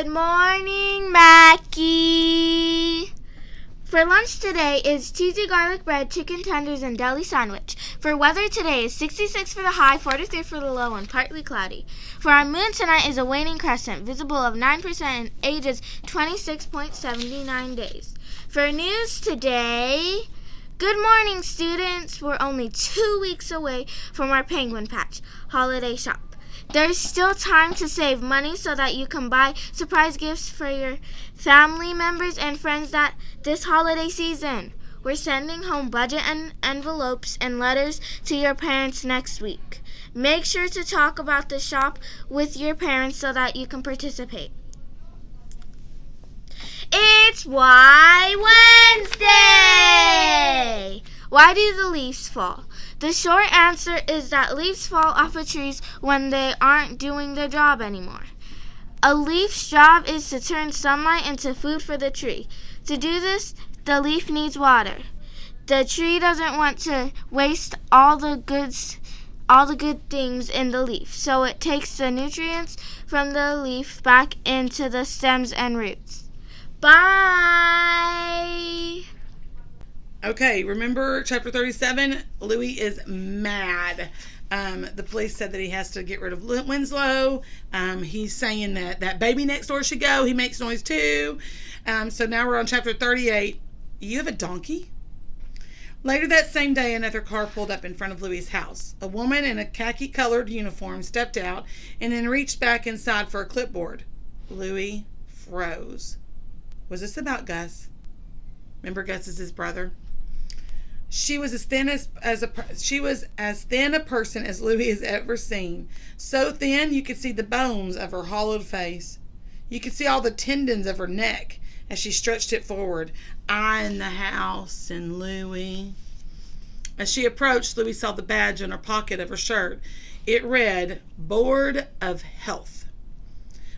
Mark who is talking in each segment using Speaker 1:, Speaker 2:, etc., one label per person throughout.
Speaker 1: Good morning, Mackie. For lunch today is cheesy garlic bread, chicken tenders, and deli sandwich. For weather today is 66 for the high, 43 for the low, and partly cloudy. For our moon tonight is a waning crescent, visible of 9% and ages 26.79 days. For news today, good morning, students. We're only 2 weeks away from our Penguin Patch holiday shop. There's still time to save money so that you can buy surprise gifts for your family members and friends this holiday season. We're sending home budget envelopes and letters to your parents next week. Make sure to talk about the shop with your parents so that you can participate. It's Why Wednesday! Why do the leaves fall? The short answer is that leaves fall off of trees when they aren't doing their job anymore. A leaf's job is to turn sunlight into food for the tree. To do this, the leaf needs water. The tree doesn't want to waste all the good things in the leaf, so it takes the nutrients from the leaf back into the stems and roots. Bye!
Speaker 2: Okay, remember chapter 37? Louis is mad. The police said that he has to get rid of Winslow. He's saying that baby next door should go. He makes noise too. So now we're on chapter 38. You have a donkey? Later that same day, another car pulled up in front of Louis's house. A woman in a khaki-colored uniform stepped out and then reached back inside for a clipboard. Louis froze. Was this about Gus? Remember, Gus is his brother. She was as thin a person as Louis has ever seen. So thin you could see the bones of her hollowed face. You could see all the tendons of her neck as she stretched it forward, eyeing the house and Louis. As she approached, Louis saw the badge on her pocket of her shirt. It read, Board of Health.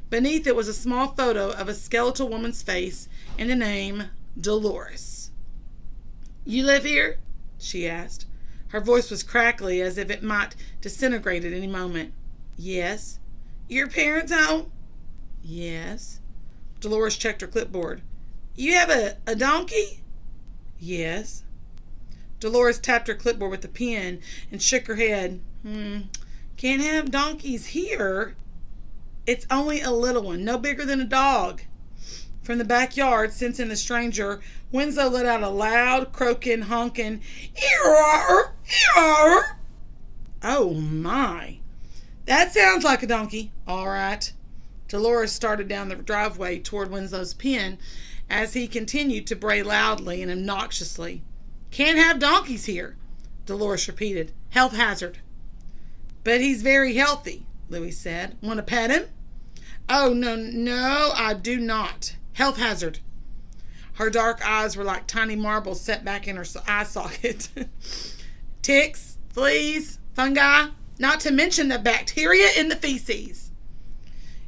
Speaker 2: Beneath it was a small photo of a skeletal woman's face and the name Dolores. You live here? She asked. Her voice was crackly, as if it might disintegrate at any moment. Yes. Your parents' home? Yes. Dolores checked her clipboard. You have a donkey? Yes. Dolores tapped her clipboard with a pen and shook her head. Can't have donkeys here. It's only a little one, no bigger than a dog. From the backyard, sensing the stranger, Winslow let out a loud, croaking, honking, "Eeyore! Eeyore!" Oh, my. That sounds like a donkey. All right. Dolores started down the driveway toward Winslow's pen as he continued to bray loudly and obnoxiously. Can't have donkeys here, Dolores repeated. Health hazard. But he's very healthy, Louis said. Want to pet him? Oh, no, I do not. Health hazard. Her dark eyes were like tiny marbles set back in her eye socket. Ticks, fleas, fungi, not to mention the bacteria in the feces.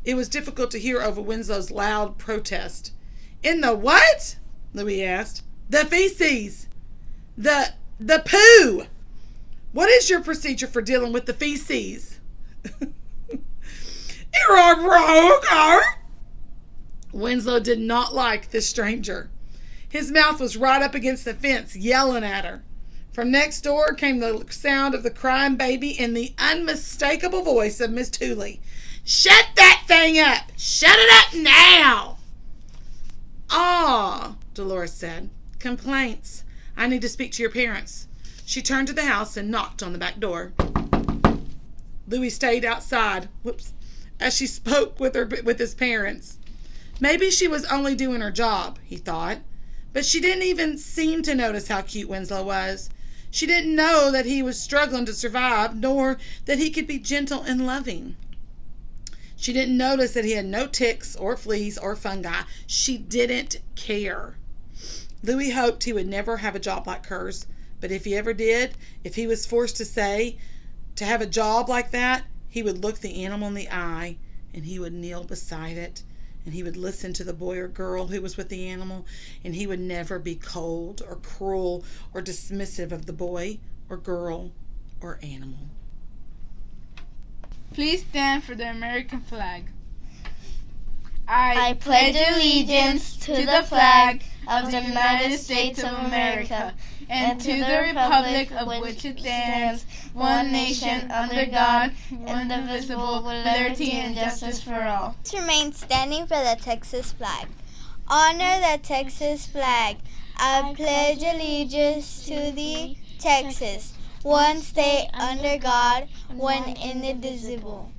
Speaker 2: It was difficult to hear over Winslow's loud protest. In the what? Louis asked. The feces. The poo. What is your procedure for dealing with the feces? Winslow did not like this stranger. His mouth was right up against the fence, yelling at her. From next door came the sound of the crying baby and the unmistakable voice of Miss Tooley. Shut that thing up! Shut it up now! Ah, Dolores said. Complaints. I need to speak to your parents. She turned to the house and knocked on the back door. Louis stayed outside, as she spoke with his parents. Maybe she was only doing her job, he thought. But she didn't even seem to notice how cute Winslow was. She didn't know that he was struggling to survive, nor that he could be gentle and loving. She didn't notice that he had no ticks or fleas or fungi. She didn't care. Louis hoped he would never have a job like hers, but if he ever did, if he was forced to have a job like that, he would look the animal in the eye, and he would kneel beside it, and he would listen to the boy or girl who was with the animal, and he would never be cold or cruel or dismissive of the boy or girl or animal.
Speaker 3: Please stand for the American flag. I pledge allegiance to the flag of the United States of America and to the republic of which it stands, one nation, under God, indivisible, with liberty and justice for all.
Speaker 4: Let's remain standing for the Texas flag. Honor the Texas flag. I pledge allegiance to the Texas, one state under God, one indivisible.